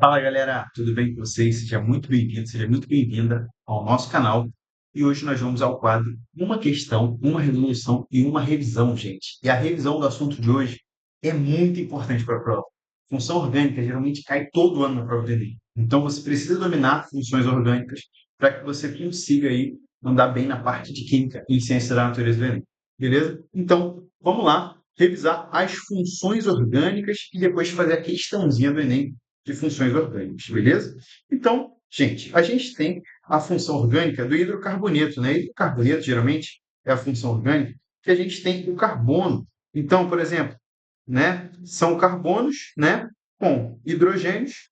Fala galera, tudo bem com vocês? Seja muito bem-vindo, seja muito bem-vinda ao nosso canal. E hoje nós vamos ao quadro Uma Questão, uma Resolução e uma Revisão, gente. E a revisão do assunto de hoje é muito importante para a prova. Função orgânica geralmente cai todo ano na prova do Enem. Então você precisa dominar funções orgânicas para que você consiga aí andar bem na parte de Química e Ciência da Natureza do Enem. Beleza? Então, vamos lá revisar as funções orgânicas e depois fazer a questãozinha do Enem de funções orgânicas, beleza? Então, gente, a gente tem a função orgânica do hidrocarboneto, né? Hidrocarboneto, geralmente, é a função orgânica que a gente tem o carbono. Então, por exemplo, né, são carbonos, né, com hidrogênios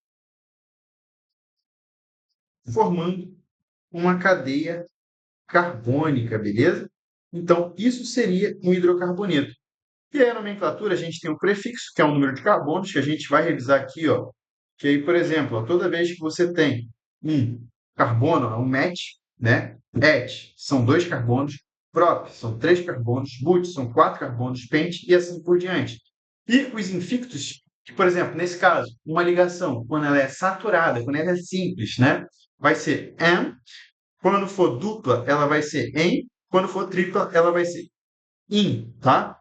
formando uma cadeia carbônica, beleza? Então, isso seria um hidrocarboneto. E aí, a nomenclatura, a gente tem o prefixo, que é o número de carbonos, que a gente vai revisar aqui, ó. Que aí, por exemplo, ó, toda vez que você tem um carbono, é um match, né? Et são 2 carbonos, prop são 3 carbonos, but são 4 carbonos, pent e assim por diante. E os infinitos, que, por exemplo, nesse caso, uma ligação, quando ela é saturada, quando ela é simples, né? Vai ser and. Quando for dupla, ela vai ser em. Quando for tripla, ela vai ser in, tá?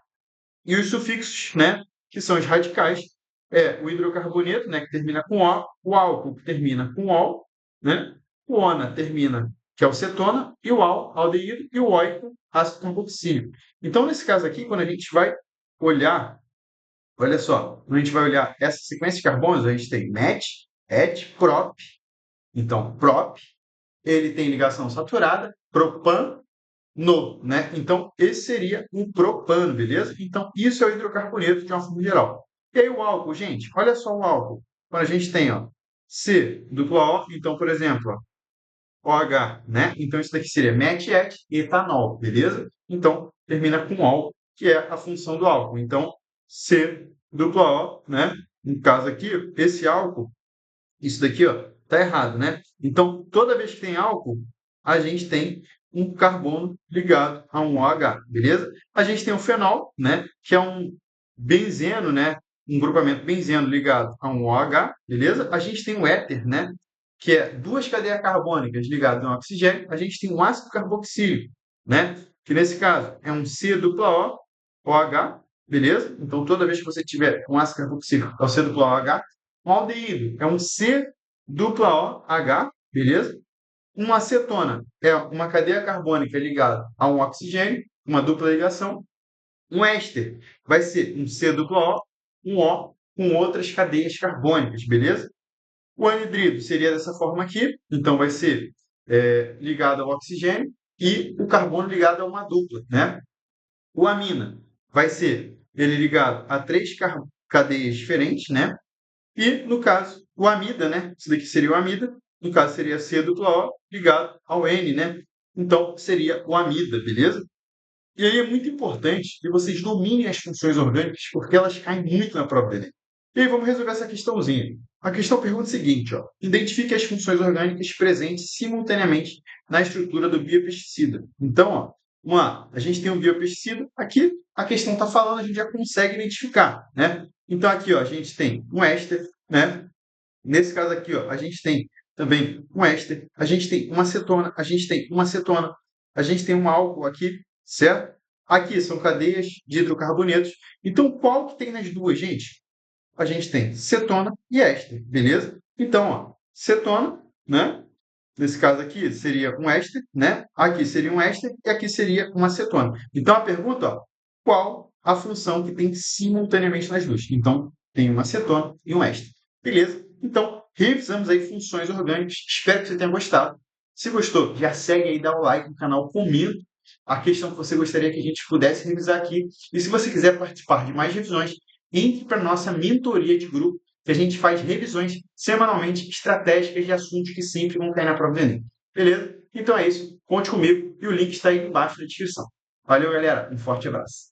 E os sufixos, né, que são os radicais, é o hidrocarboneto, né, que termina com o álcool, que termina com ol, né, o ona termina, que é o cetona, e o aldeído, e o oico, ácido carboxílico. Então, nesse caso aqui, quando a gente vai olhar, olha só, quando a gente vai olhar essa sequência de carbonos, a gente tem met, et, prop. Então, prop, ele tem ligação saturada, propan, né? Então, esse seria um propano, beleza? Então, isso é o hidrocarboneto de uma forma geral. E aí o álcool, gente, olha só o álcool. Quando a gente tem, ó, C dupla O, então, por exemplo, ó, OH, né? Então, isso daqui seria metet, etanol, beleza? Então, termina com ol, que é a função do álcool. Então, C dupla O, né? No caso aqui, esse álcool, isso daqui, ó, tá errado, né? Então, toda vez que tem álcool, a gente tem um carbono ligado a um OH, beleza? A gente tem o fenol, né, que é um benzeno, né, um grupamento benzeno ligado a um OH, beleza? A gente tem o éter, né, que é duas cadeias carbônicas ligadas a um oxigênio. A gente tem um ácido carboxílico, né, que nesse caso é um C dupla O, OH, beleza? Então, toda vez que você tiver um ácido carboxílico, é o C dupla OH. Um aldeído é um C dupla OH, beleza? Uma acetona é uma cadeia carbônica ligada a um oxigênio, uma dupla ligação. Um éster vai ser um C dupla O, um O com outras cadeias carbônicas, beleza? O anidrido seria dessa forma aqui, então vai ser ligado ao oxigênio e o carbono ligado a uma dupla, né? O amina vai ser ele ligado a três cadeias diferentes, né? E, no caso, o amida, né? Isso daqui seria o amida. No caso, seria C dupla O ligado ao N, né? Então, seria o amida, beleza? E aí é muito importante que vocês dominem as funções orgânicas, porque elas caem muito na prova do Enem. E aí vamos resolver essa questãozinha. A questão pergunta o seguinte, ó. Identifique as funções orgânicas presentes simultaneamente na estrutura do biopesticida. Então, ó, vamos lá. A gente tem um biopesticida. Aqui, a questão está falando, a gente já consegue identificar, né? Então, aqui, ó, a gente tem um éster, né? Nesse caso aqui, ó, a gente tem também um éster, a gente tem uma acetona, a gente tem uma acetona, a gente tem um álcool aqui, certo? Aqui são cadeias de hidrocarbonetos. Então, qual que tem nas duas, gente? A gente tem cetona e éster, beleza? Então, ó, cetona, né? Nesse caso aqui seria um éster, né? Aqui seria um éster e aqui seria uma acetona. Então, a pergunta, ó, qual a função que tem simultaneamente nas duas? Então, tem uma acetona e um éster. Beleza? Então, revisamos aí funções orgânicas. Espero que você tenha gostado. Se gostou, já segue aí, dá o like no canal, comenta a questão que você gostaria que a gente pudesse revisar aqui. E se você quiser participar de mais revisões, entre para a nossa mentoria de grupo, que a gente faz revisões semanalmente estratégicas de assuntos que sempre vão cair na prova do Enem. Beleza? Então é isso. Conte comigo e o link está aí embaixo na descrição. Valeu, galera. Um forte abraço.